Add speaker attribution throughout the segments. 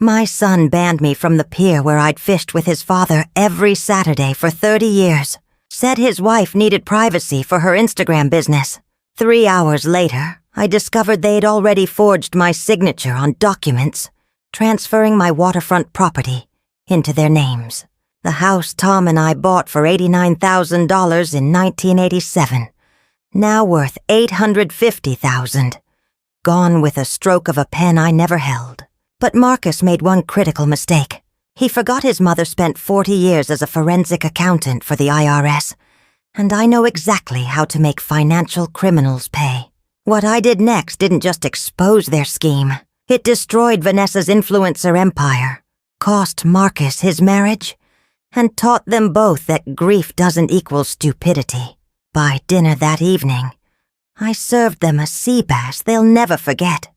Speaker 1: My son banned me from the pier where I'd fished with his father every Saturday for 30 years. Said his wife needed privacy for her Instagram business. 3 hours later, I discovered they'd already forged my signature on documents, transferring my waterfront property into their names. The house Tom and I bought for $89,000 in 1987, now worth $850,000. Gone with a stroke of a pen I never held. But Marcus made one critical mistake. He forgot his mother spent 40 years as a forensic accountant for the IRS, and I know exactly how to make financial criminals pay. What I did next didn't just expose their scheme. It destroyed Vanessa's influencer empire, cost Marcus his marriage, and taught them both that grief doesn't equal stupidity. By dinner that evening, I served them a sea bass they'll never forget.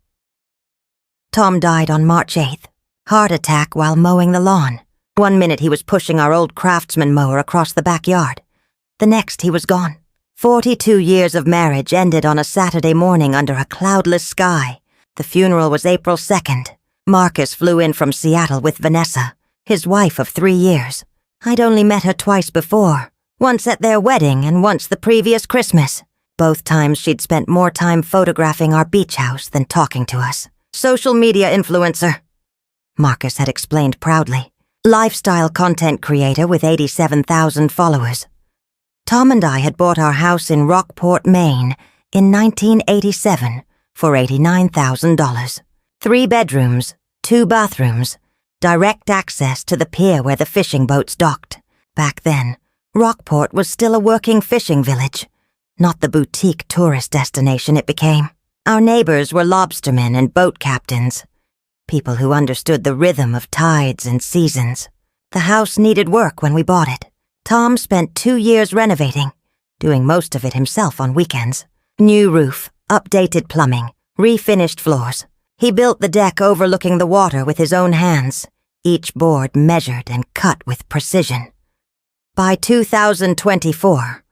Speaker 1: Tom died on March 8th. Heart attack while mowing the lawn. 1 minute he was pushing our old Craftsman mower across the backyard. The next he was gone. 42 years of marriage ended on a Saturday morning under a cloudless sky. The funeral was April 2nd. Marcus flew in from Seattle with Vanessa, his wife of 3 years. I'd only met her twice before, once at their wedding and once the previous Christmas. Both times she'd spent more time photographing our beach house than talking to us. Social media influencer, Marcus had explained proudly. Lifestyle content creator with 87,000 followers. Tom and I had bought our house in Rockport, Maine in 1987 for $89,000. 3 bedrooms, 2 bathrooms, direct access to the pier where the fishing boats docked. Back then, Rockport was still a working fishing village, not the boutique tourist destination it became. Our neighbors were lobstermen and boat captains, people who understood the rhythm of tides and seasons. The house needed work when we bought it. Tom spent 2 years renovating, doing most of it himself on weekends. New roof, updated plumbing, refinished floors. He built the deck overlooking the water with his own hands, each board measured and cut with precision. By 2024,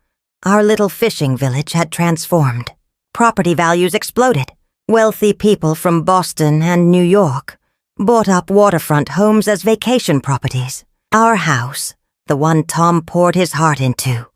Speaker 1: our little fishing village had transformed. Property values exploded. Wealthy people from Boston and New York bought up waterfront homes as vacation properties. Our house, the one Tom poured his heart into,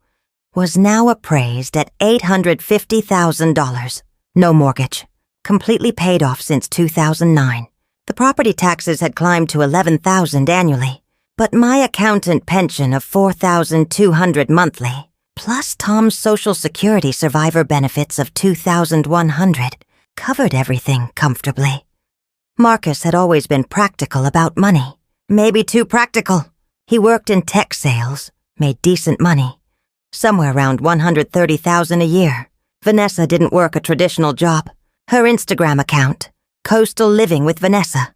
Speaker 1: was now appraised at $850,000. No mortgage. Completely paid off since 2009. The property taxes had climbed to $11,000 annually, but my accountant pension of $4,200 monthly, plus Tom's Social Security survivor benefits of $2,100, covered everything comfortably. Marcus had always been practical about money. Maybe too practical. He worked in tech sales, made decent money, somewhere around $130,000 a year. Vanessa didn't work a traditional job. Her Instagram account, Coastal Living with Vanessa,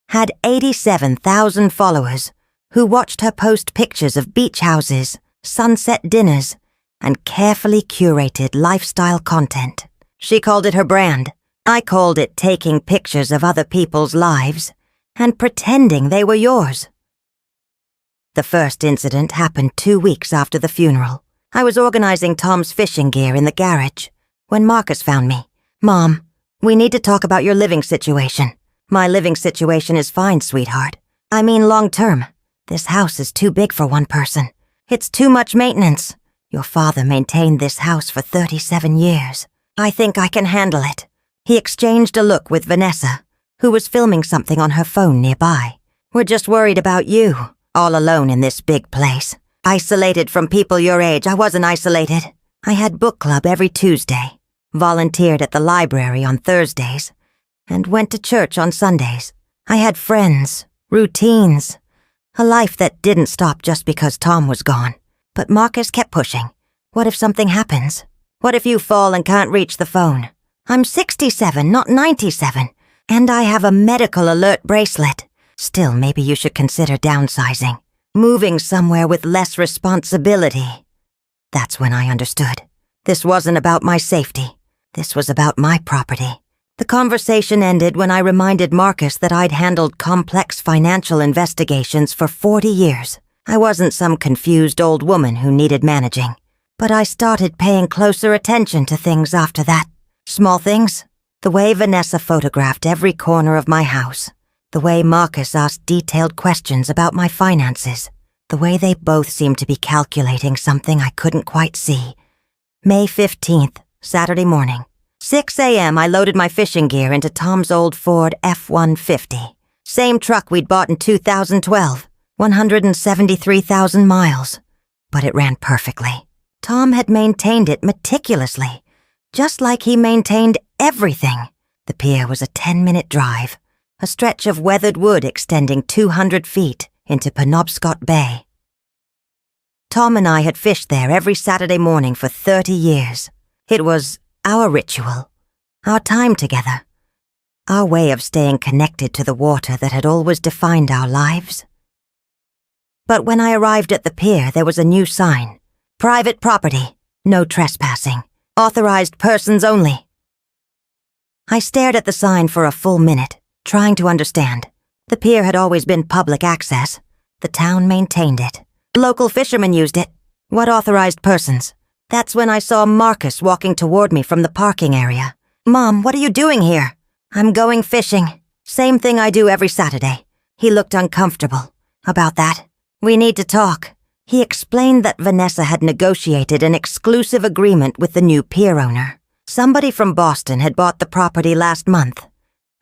Speaker 1: had 87,000 followers who watched her post pictures of beach houses, sunset dinners, and carefully curated lifestyle content. She called it her brand. I called it taking pictures of other people's lives and pretending they were yours. The first incident happened 2 weeks after the funeral. I was organizing Tom's fishing gear in the garage when Marcus found me. "Mom, we need to talk about your living situation." "My living situation is fine, sweetheart. I mean long-term. This house is too big for one person. It's too much maintenance. Your father maintained this house for 37 years. I think I can handle it." He exchanged a look with Vanessa, who was filming something on her phone nearby. "We're just worried about you, all alone in this big place. Isolated from people your age." I wasn't isolated. I had book club every Tuesday, volunteered at the library on Thursdays, and went to church on Sundays. I had friends, routines, a life that didn't stop just because Tom was gone. But Marcus kept pushing. What if something happens? What if you fall and can't reach the phone? I'm 67, not 97, and I have a medical alert bracelet. Still, maybe you should consider downsizing, moving somewhere with less responsibility. That's when I understood. This wasn't about my safety. This was about my property. The conversation ended when I reminded Marcus that I'd handled complex financial investigations for 40 years. I wasn't some confused old woman who needed managing. But I started paying closer attention to things after that. Small things. The way Vanessa photographed every corner of my house. The way Marcus asked detailed questions about my finances. The way they both seemed to be calculating something I couldn't quite see. May 15th, Saturday morning. 6 a.m. I loaded my fishing gear into Tom's old Ford F-150. Same truck we'd bought in 2012. 173,000 miles. But it ran perfectly. Tom had maintained it meticulously, just like he maintained everything. The pier was a 10-minute drive, a stretch of weathered wood extending 200 feet into Penobscot Bay. Tom and I had fished there every Saturday morning for 30 years. It was our ritual, our time together, our way of staying connected to the water that had always defined our lives. But when I arrived at the pier, there was a new sign. Private property, no trespassing, authorized persons only. I stared at the sign for a full minute, trying to understand. The pier had always been public access. The town maintained it. Local fishermen used it. What authorized persons? That's when I saw Marcus walking toward me from the parking area. "Mom, what are you doing here?" "I'm going fishing. Same thing I do every Saturday." He looked uncomfortable. "About that? We need to talk." He explained that Vanessa had negotiated an exclusive agreement with the new pier owner. Somebody from Boston had bought the property last month,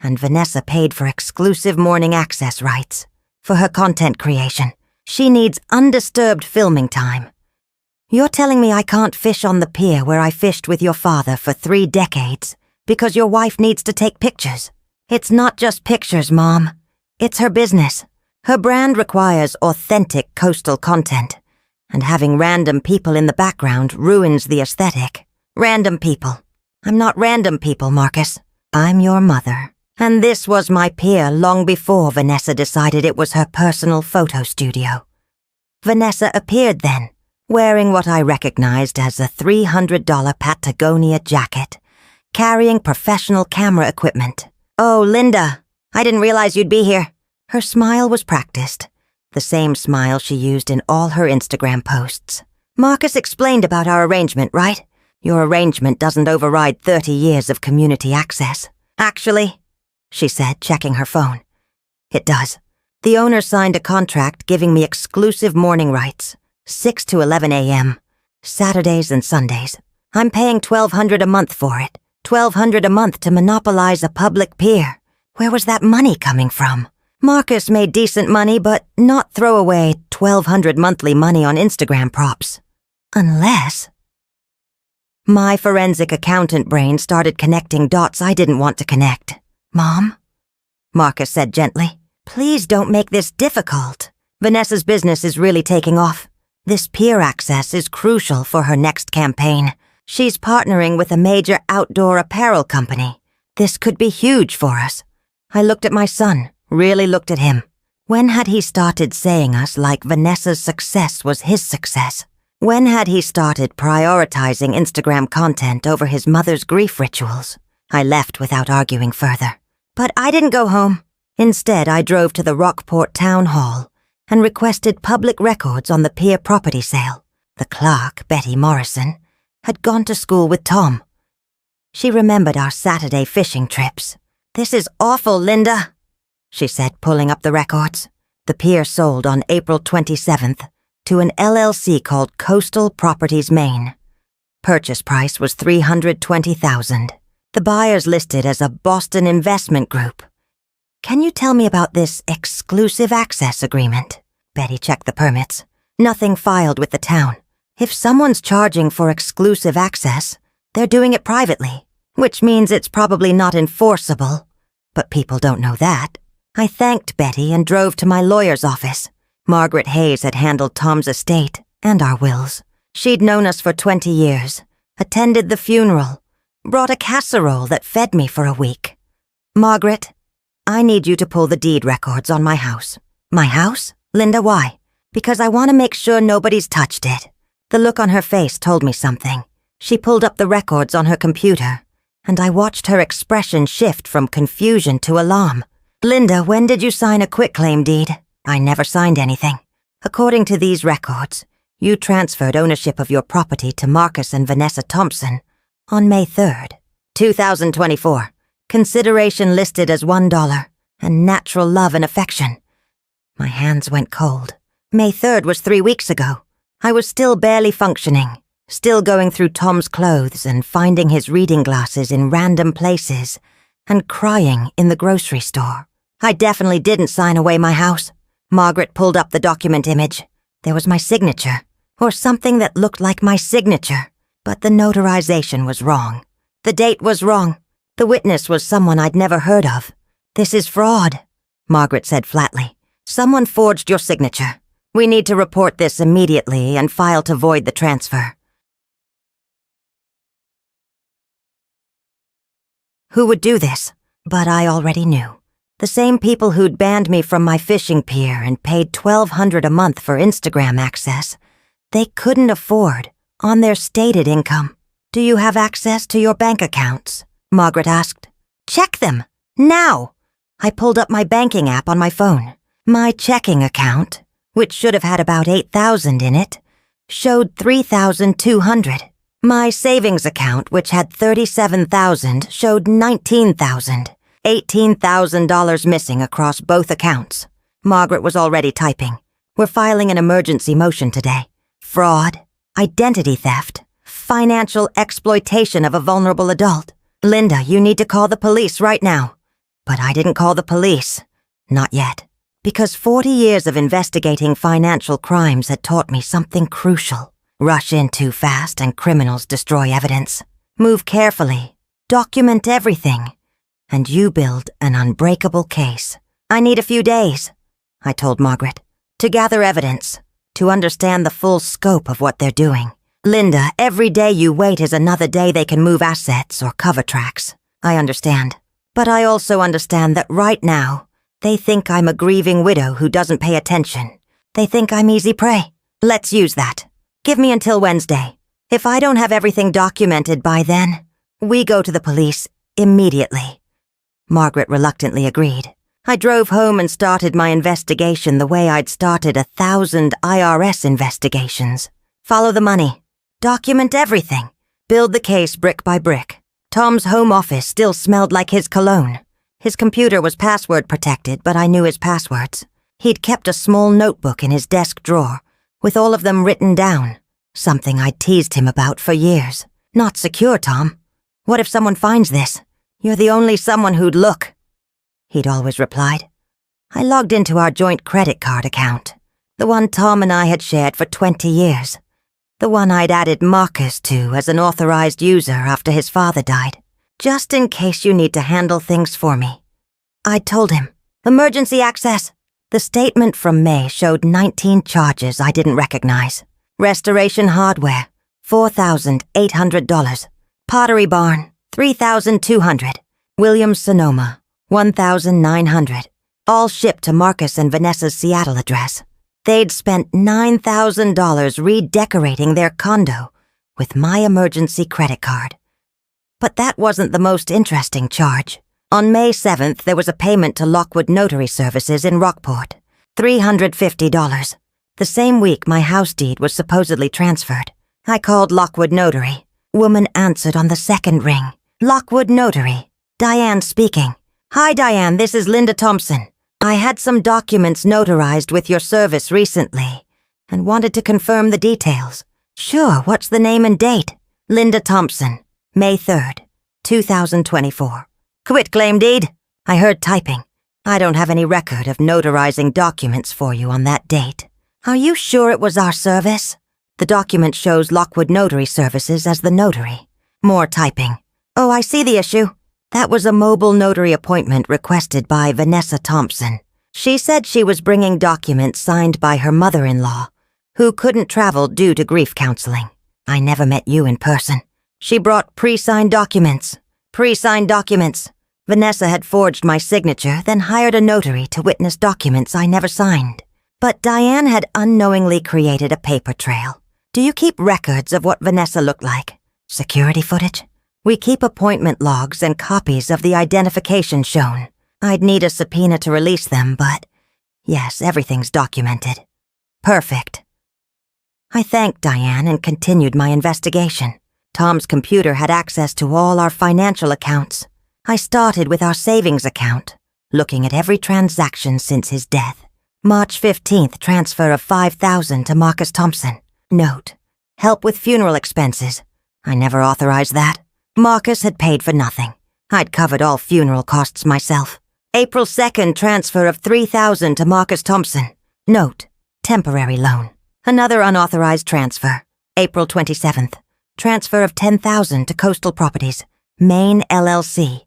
Speaker 1: and Vanessa paid for exclusive morning access rights. For her content creation, she needs undisturbed filming time. "You're telling me I can't fish on the pier where I fished with your father for 3 decades because your wife needs to take pictures?" "It's not just pictures, Mom. It's her business. Her brand requires authentic coastal content, and having random people in the background ruins the aesthetic." "Random people. I'm not random people, Marcus. I'm your mother. And this was my pier long before Vanessa decided it was her personal photo studio." Vanessa appeared then, wearing what I recognized as a $300 Patagonia jacket, carrying professional camera equipment. "Oh, Linda, I didn't realize you'd be here." Her smile was practiced, the same smile she used in all her Instagram posts. "Marcus explained about our arrangement, right? Your arrangement doesn't override 30 years of community access." "Actually," she said, checking her phone, "it does. The owner signed a contract giving me exclusive morning rights, 6 to 11 a.m., Saturdays and Sundays. I'm paying $1,200 a month for it. $1,200 a month to monopolize a public pier. Where was that money coming from? Marcus made decent money, but not throw away $1,200 monthly money on Instagram props. Unless... My forensic accountant brain started connecting dots I didn't want to connect. "Mom?" Marcus said gently. "Please don't make this difficult. Vanessa's business is really taking off. This pier access is crucial for her next campaign. She's partnering with a major outdoor apparel company. This could be huge for us." I looked at my son, really looked at him. When had he started saying us like Vanessa's success was his success? When had he started prioritizing Instagram content over his mother's grief rituals? I left without arguing further. But I didn't go home. Instead, I drove to the Rockport Town Hall and requested public records on the pier property sale. The clerk, Betty Morrison, had gone to school with Tom. She remembered our Saturday fishing trips. "This is awful, Linda," she said, pulling up the records. The pier sold on April 27th to an LLC called Coastal Properties Maine. Purchase price was $320,000. The buyers listed as a Boston investment group. "Can you tell me about this exclusive access agreement?" Betty checked the permits. "Nothing filed with the town. If someone's charging for exclusive access, they're doing it privately, which means it's probably not enforceable. But people don't know that." I thanked Betty and drove to my lawyer's office. Margaret Hayes had handled Tom's estate and our wills. She'd known us for 20 years, attended the funeral, brought a casserole that fed me for a week. "Margaret, I need you to pull the deed records on my house." "My house? Linda, why?" "Because I want to make sure nobody's touched it." The look on her face told me something. She pulled up the records on her computer, and I watched her expression shift from confusion to alarm. "Linda, when did you sign a quitclaim deed?" "I never signed anything." "According to these records, you transferred ownership of your property to Marcus and Vanessa Thompson on May 3rd, 2024. Consideration listed as $1, and natural love and affection. My hands went cold. May 3rd was 3 weeks ago. I was still barely functioning, still going through Tom's clothes and finding his reading glasses in random places, and crying in the grocery store. I definitely didn't sign away my house. Margaret pulled up the document image. There was my signature, or something that looked like my signature, but the notarization was wrong. The date was wrong. The witness was someone I'd never heard of. "This is fraud," Margaret said flatly. "Someone forged your signature. We need to report this immediately and file to void the transfer." Who would do this? But I already knew. The same people who'd banned me from my fishing pier and paid $1,200 a month for Instagram access, they couldn't afford, on their stated income. "Do you have access to your bank accounts?" Margaret asked. "Check them, now!" I pulled up my banking app on my phone. My checking account, which should have had about $8,000 in it, showed $3,200. My savings account, which had $37,000, showed $19,000. $18,000 missing across both accounts. Margaret was already typing. "We're filing an emergency motion today. Fraud, identity theft, financial exploitation of a vulnerable adult. Linda, you need to call the police right now." But I didn't call the police. Not yet. Because 40 years of investigating financial crimes had taught me something crucial. Rush in too fast and criminals destroy evidence. Move carefully. Document everything. And you build an unbreakable case. "I need a few days," I told Margaret, "to gather evidence, to understand the full scope of what they're doing. Linda, every day you wait is another day they can move assets or cover tracks. I understand. But I also understand that right now, they think I'm a grieving widow who doesn't pay attention. They think I'm easy prey. Let's use that. Give me until Wednesday. If I don't have everything documented by then, we go to the police immediately." Margaret reluctantly agreed. I drove home and started my investigation the way I'd started 1,000 IRS investigations. Follow the money. Document everything. Build the case brick by brick. Tom's home office still smelled like his cologne. His computer was password protected, but I knew his passwords. He'd kept a small notebook in his desk drawer, with all of them written down, something I'd teased him about for years. "Not secure, Tom. What if someone finds this? You're the only someone who'd look," he'd always replied. I logged into our joint credit card account, the one Tom and I had shared for 20 years, the one I'd added Marcus to as an authorized user after his father died, just in case you need to handle things for me. I told him, "Emergency access." The statement from May showed 19 charges I didn't recognize. Restoration hardware, $4,800. Pottery Barn, $3,200. Williams-Sonoma, $1,900. All shipped to Marcus and Vanessa's Seattle address. They'd spent $9,000 redecorating their condo with my emergency credit card. But that wasn't the most interesting charge. On May 7th, there was a payment to Lockwood Notary Services in Rockport, $350. The same week my house deed was supposedly transferred. I called Lockwood Notary. Woman answered on the second ring. "Lockwood Notary. Diane speaking." "Hi, Diane, this is Linda Thompson. I had some documents notarized with your service recently and wanted to confirm the details." "Sure, what's the name and date?" "Linda Thompson, May 3rd, 2024. "Quitclaim deed?" I heard typing. "I don't have any record of notarizing documents for you on that date." "Are you sure it was our service?" The document shows Lockwood Notary Services as the notary. More typing. "Oh, I see the issue. That was a mobile notary appointment requested by Vanessa Thompson. She said she was bringing documents signed by her mother-in-law, who couldn't travel due to grief counseling. I never met you in person. She brought pre-signed documents. Pre-signed documents. Vanessa had forged my signature, then hired a notary to witness documents I never signed. But Diane had unknowingly created a paper trail. Do you keep records of what Vanessa looked like? Security footage? We keep appointment logs and copies of the identification shown. I'd need a subpoena to release them, but yes, everything's documented. Perfect. I thanked Diane and continued my investigation. Tom's computer had access to all our financial accounts. I started with our savings account. looking at every transaction since his death. March 15th, transfer of $5,000 to Marcus Thompson. Note: help with funeral expenses. I never authorized that. Marcus had paid for nothing. I'd covered all funeral costs myself. April 2nd, transfer of $3,000 to Marcus Thompson. Note: temporary loan. Another unauthorized transfer. April 27th, transfer of $10,000 to Coastal Properties, Maine LLC.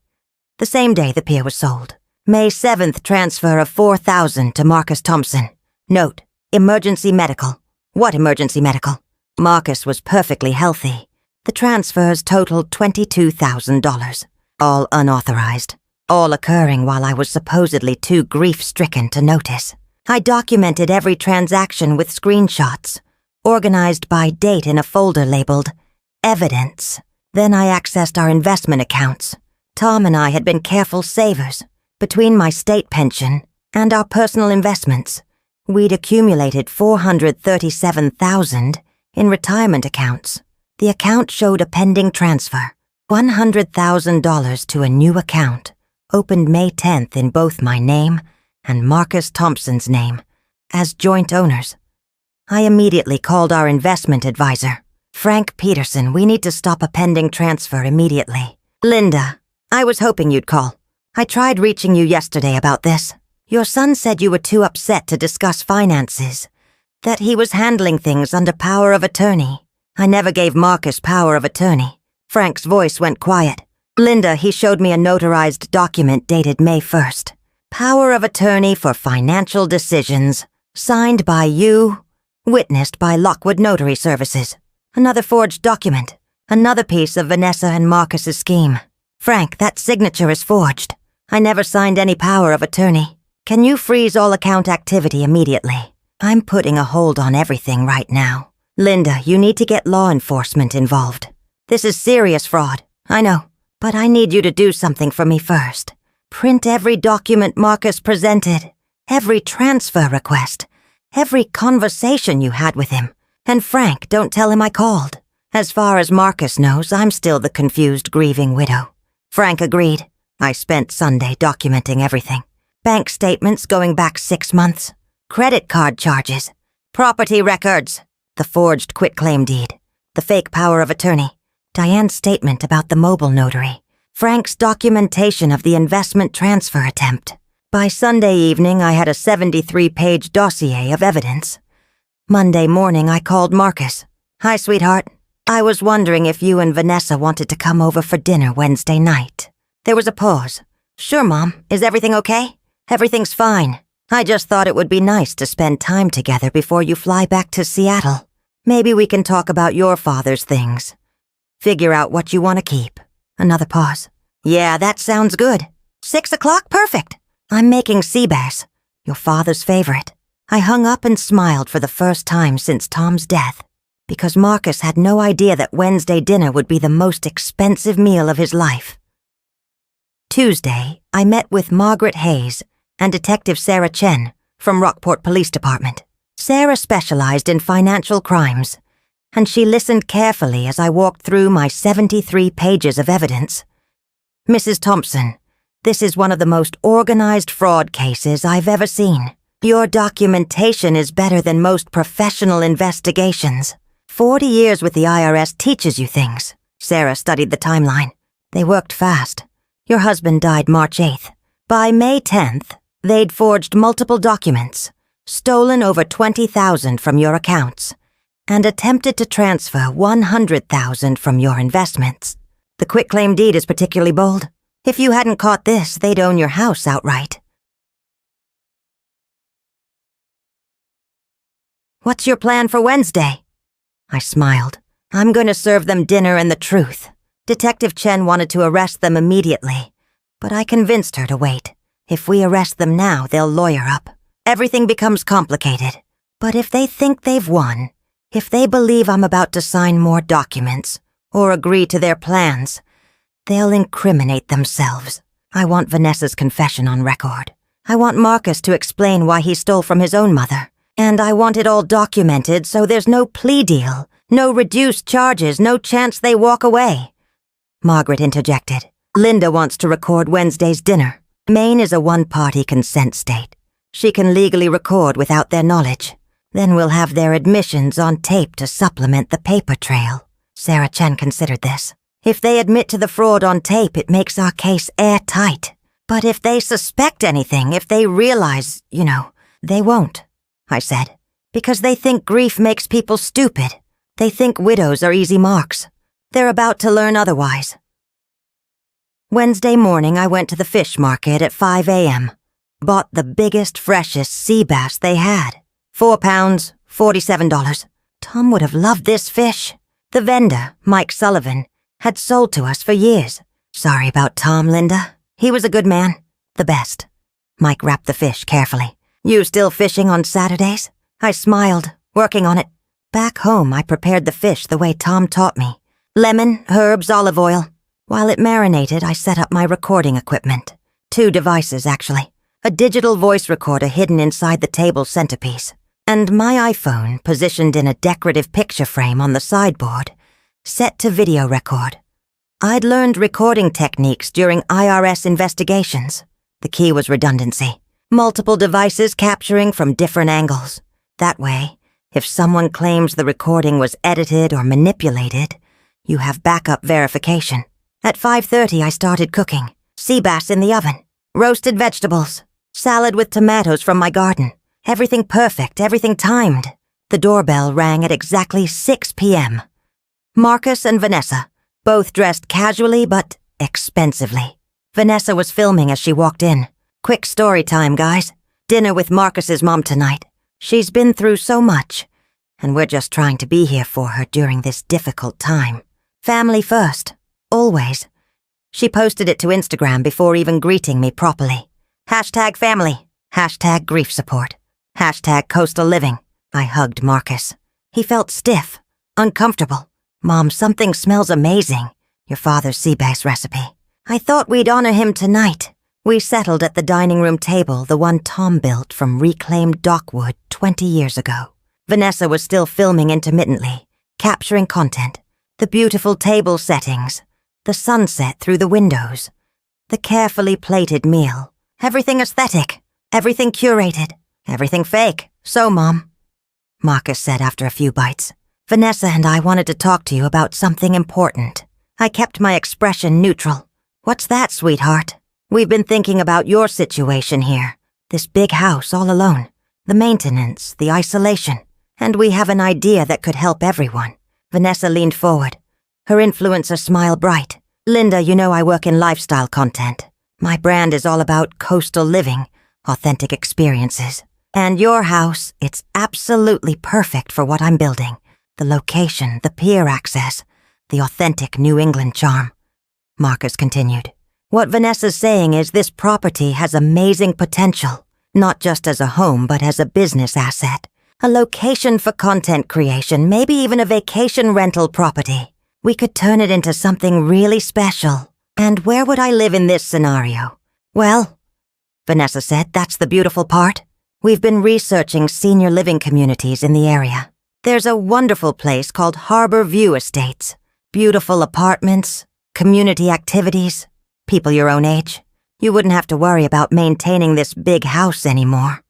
Speaker 1: The same day the pier was sold. May 7th, transfer of $4,000 to Marcus Thompson. Note: emergency medical. What emergency medical? Marcus was perfectly healthy. The transfers totaled $22,000. All unauthorized. All occurring while I was supposedly too grief-stricken to notice. I documented every transaction with screenshots, organized by date in a folder labeled Evidence. Then I accessed our investment accounts. Tom and I had been careful savers. Between my state pension and our personal investments, we'd accumulated $437,000 in retirement accounts. The account showed a pending transfer, $100,000 to a new account, opened May 10th in both my name and Marcus Thompson's name, as joint owners. I immediately called our investment advisor, Frank Peterson. We need to stop a pending transfer immediately. Linda, I was hoping you'd call. I tried reaching you yesterday about this. Your son said you were too upset to discuss finances, that he was handling things under power of attorney. I never gave Marcus power of attorney. Frank's voice went quiet. Linda, he showed me a notarized document dated May 1st. Power of attorney for financial decisions, signed by you, witnessed by Lockwood Notary Services. Another forged document. Another piece of Vanessa and Marcus's scheme. Frank, that signature is forged. I never signed any power of attorney. Can you freeze all account activity immediately? I'm putting a hold on everything right now. Linda, you need to get law enforcement involved. This is serious fraud, I know, but I need you to do something for me first. Print every document Marcus presented, every transfer request, every conversation you had with him. And Frank, don't tell him I called. As far as Marcus knows, I'm still the confused, grieving widow. Frank agreed. I spent Sunday documenting everything. Bank statements going back 6 months. Credit card charges. Property records. The forged quitclaim deed. The fake power of attorney. Diane's statement about the mobile notary. Frank's documentation of the investment transfer attempt. By Sunday evening, I had a 73-page dossier of evidence. Monday morning, I called Marcus. Hi, sweetheart. I was wondering if you and Vanessa wanted to come over for dinner Wednesday night. There was a pause. Sure, Mom. Is everything okay? Everything's fine. I just thought it would be nice to spend time together before you fly back to Seattle. Maybe we can talk about your father's things. Figure out what you want to keep. Another pause. Yeah, that sounds good. 6 o'clock? Perfect. I'm making sea bass, your father's favorite. I hung up and smiled for the first time since Tom's death, because Marcus had no idea that Wednesday dinner would be the most expensive meal of his life. Tuesday, I met with Margaret Hayes and Detective Sarah Chen from Rockport Police Department. Sarah specialized in financial crimes, and she listened carefully as I walked through my 73 pages of evidence. Mrs. Thompson, this is one of the most organized fraud cases I've ever seen. Your documentation is better than most professional investigations. 40 years with the IRS teaches you things. Sarah studied the timeline. They worked fast. Your husband died March 8th. By May 10th, they'd forged multiple documents, stolen over $20,000 from your accounts, and attempted to transfer $100,000 from your investments. The quitclaim deed is particularly bold. If you hadn't caught this, they'd own your house outright. What's your plan for Wednesday? I smiled. I'm going to serve them dinner and the truth. Detective Chen wanted to arrest them immediately, but I convinced her to wait. If we arrest them now, they'll lawyer up. Everything becomes complicated. But if they think they've won, if they believe I'm about to sign more documents or agree to their plans, they'll incriminate themselves. I want Vanessa's confession on record. I want Marcus to explain why he stole from his own mother. And I want it all documented so there's no plea deal, no reduced charges, no chance they walk away. Margaret interjected. Linda wants to record Wednesday's dinner. Maine is a one-party consent state. She can legally record without their knowledge. Then we'll have their admissions on tape to supplement the paper trail. Sarah Chen considered this. If they admit to the fraud on tape, it makes our case airtight. But if they suspect anything, if they realize, they won't, I said. Because they think grief makes people stupid. They think widows are easy marks. They're about to learn otherwise. Wednesday morning, I went to the fish market at 5 a.m. Bought the biggest, freshest sea bass they had. 4 pounds, $47. Tom would have loved this fish. The vendor, Mike Sullivan, had sold to us for years. Sorry about Tom, Linda. He was a good man. The best. Mike wrapped the fish carefully. You still fishing on Saturdays? I smiled, working on it. Back home, I prepared the fish the way Tom taught me. Lemon, herbs, olive oil. While it marinated, I set up my recording equipment. 2 devices, actually. A digital voice recorder hidden inside the table centerpiece, and my iPhone positioned in a decorative picture frame on the sideboard, set to video record. I'd learned recording techniques during IRS investigations. The key was redundancy. Multiple devices capturing from different angles. That way, if someone claims the recording was edited or manipulated, you have backup verification. At 5:30, I started cooking. Sea bass in the oven. Roasted vegetables. Salad with tomatoes from my garden. Everything perfect, everything timed. The doorbell rang at exactly 6 p.m. Marcus and Vanessa, both dressed casually but expensively. Vanessa was filming as she walked in. Quick story time, guys. Dinner with Marcus's mom tonight. She's been through so much, and we're just trying to be here for her during this difficult time. Family first. Always. She posted it to Instagram before even greeting me properly. #family. #grief support. #coastal living. I hugged Marcus. He felt stiff, uncomfortable. Mom, something smells amazing. Your father's sea bass recipe. I thought we'd honor him tonight. We settled at the dining room table, the one Tom built from reclaimed dockwood 20 years ago. Vanessa was still filming intermittently, capturing content. The beautiful table settings. The sunset through the windows. The carefully plated meal. Everything aesthetic. Everything curated. Everything fake. So, Mom, Marcus said after a few bites, Vanessa and I wanted to talk to you about something important. I kept my expression neutral. What's that, sweetheart? We've been thinking about your situation here. This big house all alone. The maintenance, the isolation. And we have an idea that could help everyone. Vanessa leaned forward. Her influencer smile bright. Linda, you know I work in lifestyle content. My brand is all about coastal living, authentic experiences. And your house, it's absolutely perfect for what I'm building. The location, the pier access, the authentic New England charm. Marcus continued. What Vanessa's saying is this property has amazing potential, not just as a home, but as a business asset. A location for content creation, maybe even a vacation rental property. We could turn it into something really special. And where would I live in this scenario? Well, Vanessa said, that's the beautiful part. We've been researching senior living communities in the area. There's a wonderful place called Harbor View Estates. Beautiful apartments, community activities, people your own age. You wouldn't have to worry about maintaining this big house anymore.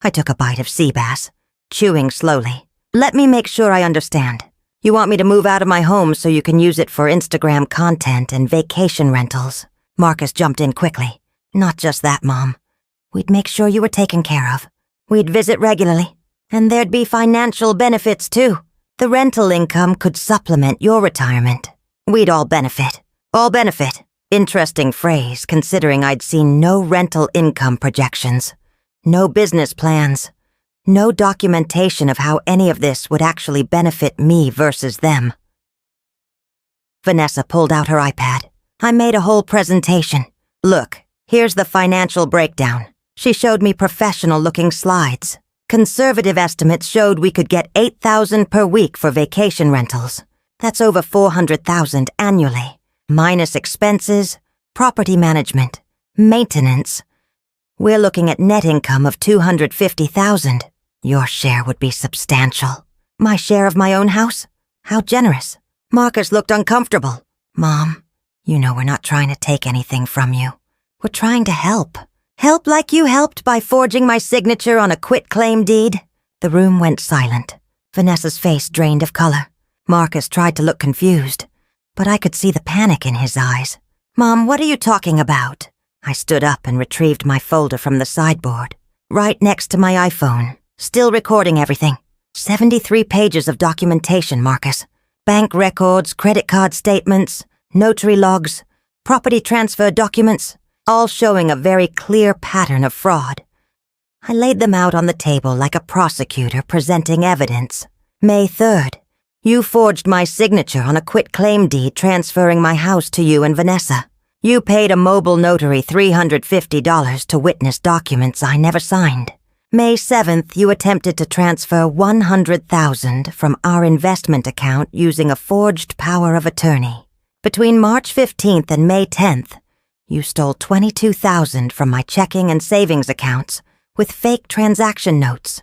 Speaker 1: I took a bite of sea bass, chewing slowly. Let me make sure I understand. You want me to move out of my home so you can use it for Instagram content and vacation rentals. Marcus jumped in quickly. Not just that, Mom. We'd make sure you were taken care of. We'd visit regularly. And there'd be financial benefits, too. The rental income could supplement your retirement. We'd all benefit. All benefit. Interesting phrase, considering I'd seen no rental income projections. No business plans. No documentation of how any of this would actually benefit me versus them. Vanessa pulled out her iPad. I made a whole presentation. Look, here's the financial breakdown. She showed me professional-looking slides. Conservative estimates showed we could get $8,000 per week for vacation rentals. That's over $400,000 annually, minus expenses, property management, maintenance. We're looking at net income of $250,000. Your share would be substantial. My share of my own house? How generous. Marcus looked uncomfortable. Mom, you know we're not trying to take anything from you. We're trying to help. Help like you helped by forging my signature on a quitclaim deed." The room went silent. Vanessa's face drained of color. Marcus tried to look confused, but I could see the panic in his eyes. "Mom, what are you talking about?" I stood up and retrieved my folder from the sideboard. Right next to my iPhone, still recording everything. 73 pages of documentation, Marcus. Bank records, credit card statements, notary logs, property transfer documents, all showing a very clear pattern of fraud. I laid them out on the table like a prosecutor presenting evidence. May 3rd, you forged my signature on a quitclaim deed transferring my house to you and Vanessa. You paid a mobile notary $350 to witness documents I never signed. May 7th, you attempted to transfer $100,000 from our investment account using a forged power of attorney. Between March 15th and May 10th, you stole $22,000 from my checking and savings accounts with fake transaction notes.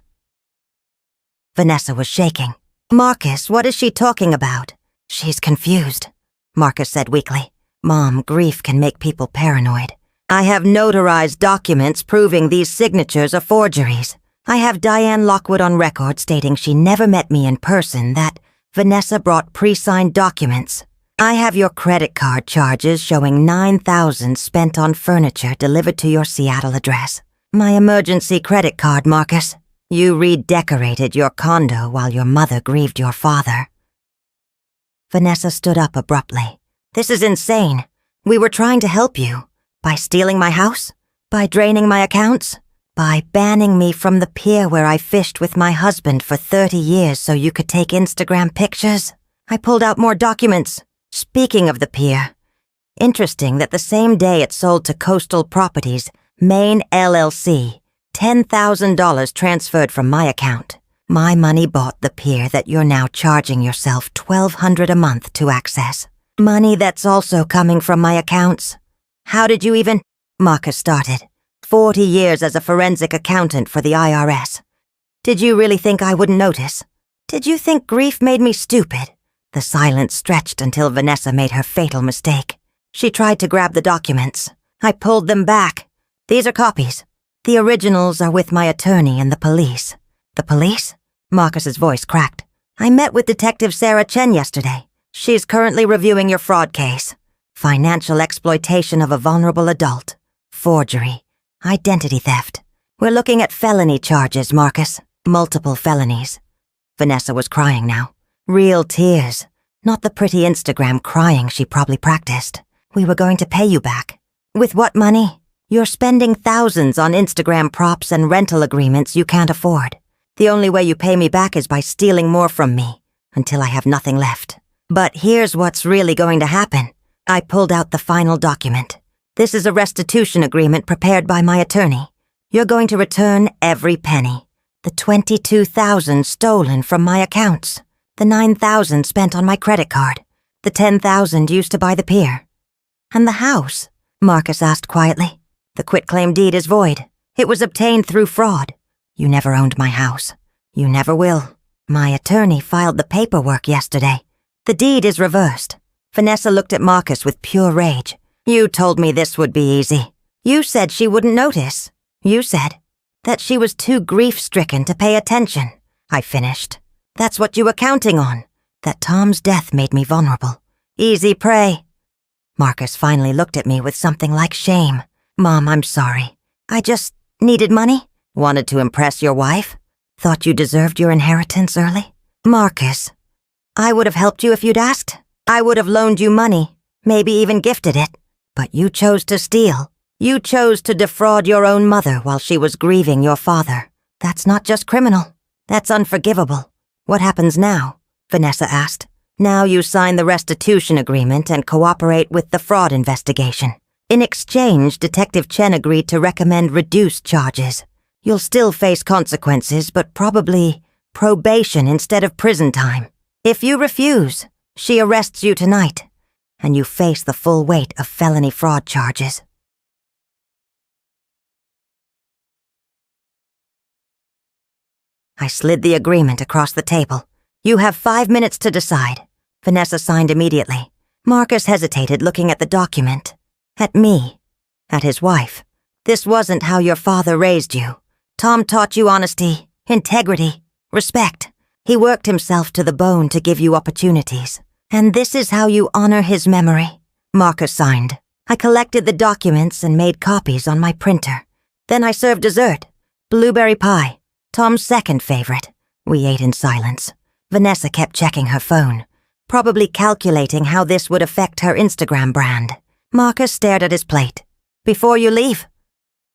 Speaker 1: Vanessa was shaking. "Marcus, what is she talking about?" "She's confused," Marcus said weakly. "Mom, grief can make people paranoid. I have notarized documents proving these signatures are forgeries. I have Diane Lockwood on record stating she never met me in person, that Vanessa brought pre-signed documents. I have your credit card charges showing $9,000 spent on furniture delivered to your Seattle address. My emergency credit card, Marcus. You redecorated your condo while your mother grieved your father." Vanessa stood up abruptly. "This is insane. We were trying to help you. By stealing my house? By draining my accounts? By banning me from the pier where I fished with my husband for 30 years so you could take Instagram pictures? I pulled out more documents. Speaking of the pier, interesting that the same day it sold to Coastal Properties, Maine LLC, $10,000 transferred from my account. My money bought the pier that you're now charging yourself $1,200 a month to access. Money that's also coming from my accounts. How did you even—" Marcus started. 40 years as a forensic accountant for the IRS. Did you really think I wouldn't notice? Did you think grief made me stupid? The silence stretched until Vanessa made her fatal mistake. She tried to grab the documents. I pulled them back. "These are copies. The originals are with my attorney and the police." "The police?" Marcus's voice cracked. "I met with Detective Sarah Chen yesterday. She's currently reviewing your fraud case. Financial exploitation of a vulnerable adult. Forgery. Identity theft. We're looking at felony charges, Marcus. Multiple felonies." Vanessa was crying now. Real tears. Not the pretty Instagram crying she probably practiced. "We were going to pay you back." "With what money? You're spending thousands on Instagram props and rental agreements you can't afford. The only way you pay me back is by stealing more from me, until I have nothing left. But here's what's really going to happen." I pulled out the final document. "This is a restitution agreement prepared by my attorney. You're going to return every penny. The $22,000 stolen from my accounts. The $9,000 spent on my credit card. The $10,000 used to buy the pier." "And the house?" Marcus asked quietly. "The quitclaim deed is void. It was obtained through fraud. You never owned my house. You never will. My attorney filed the paperwork yesterday. The deed is reversed." Vanessa looked at Marcus with pure rage. "You told me this would be easy. You said she wouldn't notice. You said that she was too grief-stricken to pay attention." I finished. "That's what you were counting on. That Tom's death made me vulnerable. Easy prey." Marcus finally looked at me with something like shame. "Mom, I'm sorry. I just needed money. Wanted to impress your wife. Thought you deserved your inheritance early." "Marcus, I would have helped you if you'd asked. I would have loaned you money, maybe even gifted it. But you chose to steal. You chose to defraud your own mother while she was grieving your father. That's not just criminal. That's unforgivable." "What happens now?" Vanessa asked. "Now you sign the restitution agreement and cooperate with the fraud investigation. In exchange, Detective Chen agreed to recommend reduced charges. You'll still face consequences, but probably probation instead of prison time. If you refuse, she arrests you tonight, and you face the full weight of felony fraud charges." I slid the agreement across the table. "You have 5 minutes to decide." Vanessa signed immediately. Marcus hesitated, looking at the document. At me. at his wife. This wasn't how your father raised you. Tom taught you honesty, integrity, respect. He worked himself to the bone to give you opportunities. And this is how you honor his memory. Marcus signed. I collected the documents and made copies on my printer. Then I served dessert. Blueberry pie. Tom's second favorite. We ate in silence. Vanessa kept checking her phone, probably calculating how this would affect her Instagram brand. Marcus stared at his plate. "Before you leave,"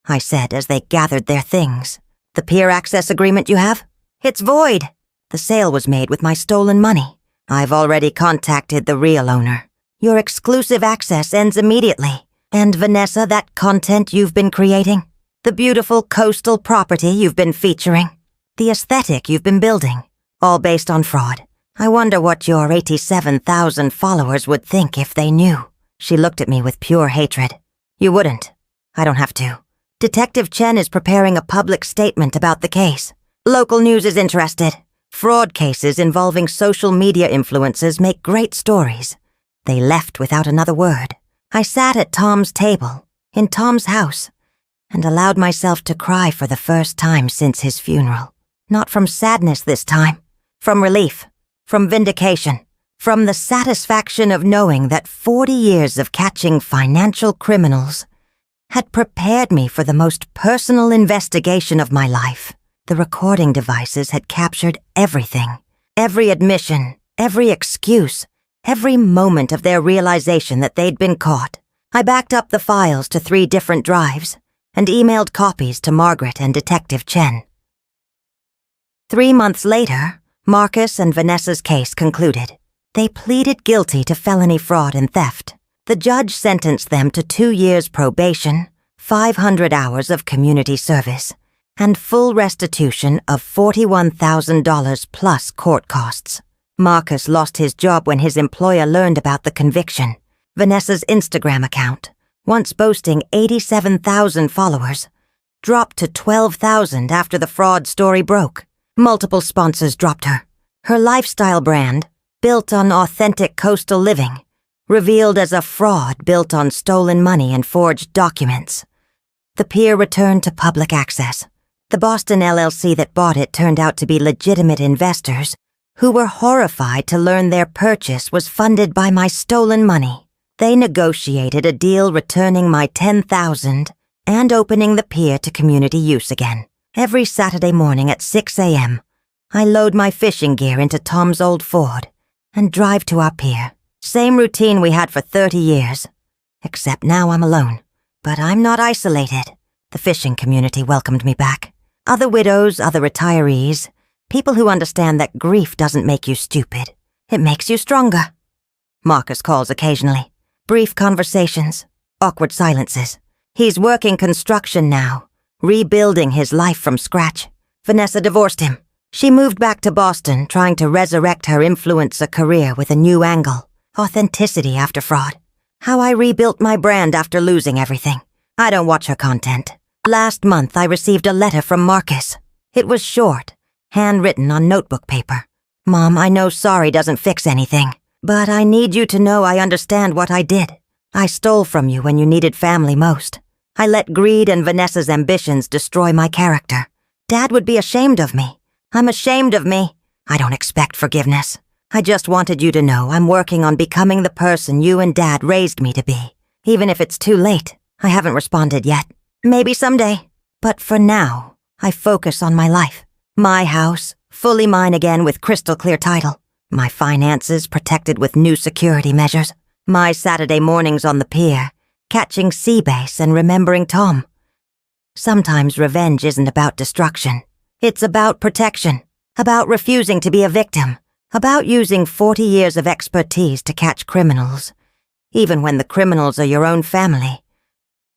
Speaker 1: I said as they gathered their things. "The Pier access agreement you have? It's void. The sale was made with my stolen money. I've already contacted the real owner. Your exclusive access ends immediately. And Vanessa, that content you've been creating, the beautiful coastal property you've been featuring, the aesthetic you've been building, all based on fraud. I wonder what your 87,000 followers would think if they knew." She looked at me with pure hatred. "You wouldn't. I don't have to. Detective Chen is preparing a public statement about the case. Local news is interested. Fraud cases involving social media influencers make great stories." They left without another word. I sat at Tom's table, in Tom's house, and allowed myself to cry for the first time since his funeral. Not from sadness this time, from relief, from vindication, from the satisfaction of knowing that 40 years of catching financial criminals had prepared me for the most personal investigation of my life. The recording devices had captured everything, every admission, every excuse, every moment of their realization that they'd been caught. I backed up the files to 3 different drives and emailed copies to Margaret and Detective Chen. 3 months later, Marcus and Vanessa's case concluded. They pleaded guilty to felony fraud and theft. The judge sentenced them to 2 years probation, 500 hours of community service, and full restitution of $41,000 plus court costs. Marcus lost his job when his employer learned about the conviction. Vanessa's Instagram account, once boasting 87,000 followers, dropped to 12,000 after the fraud story broke. Multiple sponsors dropped her. Her lifestyle brand, built on authentic coastal living, revealed as a fraud built on stolen money and forged documents. The Pier returned to public access. The Boston LLC that bought it turned out to be legitimate investors who were horrified to learn their purchase was funded by my stolen money. They negotiated a deal returning my $10,000 and opening the Pier to community use again. Every Saturday morning at 6 a.m., I load my fishing gear into Tom's old Ford and drive to our pier. Same routine we had for 30 years. Except now I'm alone. But I'm not isolated. The fishing community welcomed me back. Other widows, other retirees, people who understand that grief doesn't make you stupid. It makes you stronger. Marcus calls occasionally. Brief conversations, awkward silences. He's working construction now, rebuilding his life from scratch. Vanessa divorced him. She moved back to Boston, trying to resurrect her influencer career with a new angle. Authenticity after fraud. How I rebuilt my brand after losing everything. I don't watch her content. Last month I received a letter from Marcus. It was short, handwritten on notebook paper. "Mom, I know sorry doesn't fix anything, but I need you to know I understand what I did. I stole from you when you needed family most. I let greed and Vanessa's ambitions destroy my character. Dad would be ashamed of me. I'm ashamed of me. I don't expect forgiveness. I just wanted you to know I'm working on becoming the person you and Dad raised me to be. Even if it's too late, I haven't responded yet. Maybe someday. But for now, I focus on my life. My house, fully mine again with crystal clear title. My finances protected with new security measures. My Saturday mornings on the pier, catching sea bass and remembering Tom. Sometimes revenge isn't about destruction. It's about protection, about refusing to be a victim, about using 40 years of expertise to catch criminals, even when the criminals are your own family.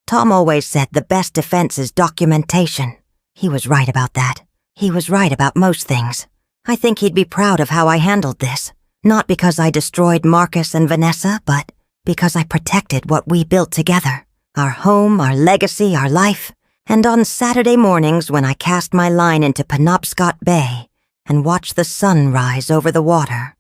Speaker 1: Tom always said the best defense is documentation. He was right about that. He was right about most things. I think he'd be proud of how I handled this, not because I destroyed Marcus and Vanessa, but because I protected what we built together, our home, our legacy, our life. And on Saturday mornings when I cast my line into Penobscot Bay and watch the sun rise over the water,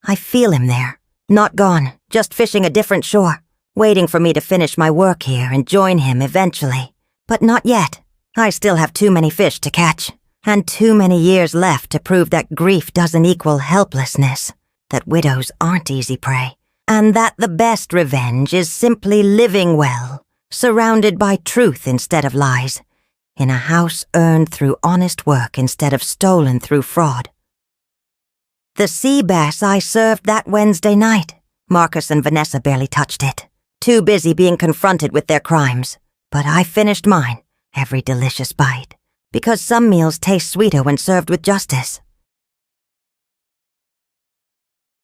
Speaker 1: I feel him there, not gone, just fishing a different shore. waiting for me to finish my work here and join him eventually. But not yet. I still have too many fish to catch, and too many years left to prove that grief doesn't equal helplessness, that widows aren't easy prey, and that the best revenge is simply living well, surrounded by truth instead of lies, in a house earned through honest work instead of stolen through fraud. The sea bass I served that Wednesday night, Marcus and Vanessa barely touched it, too busy being confronted with their crimes. But I finished mine, every delicious bite, because some meals taste sweeter when served with justice.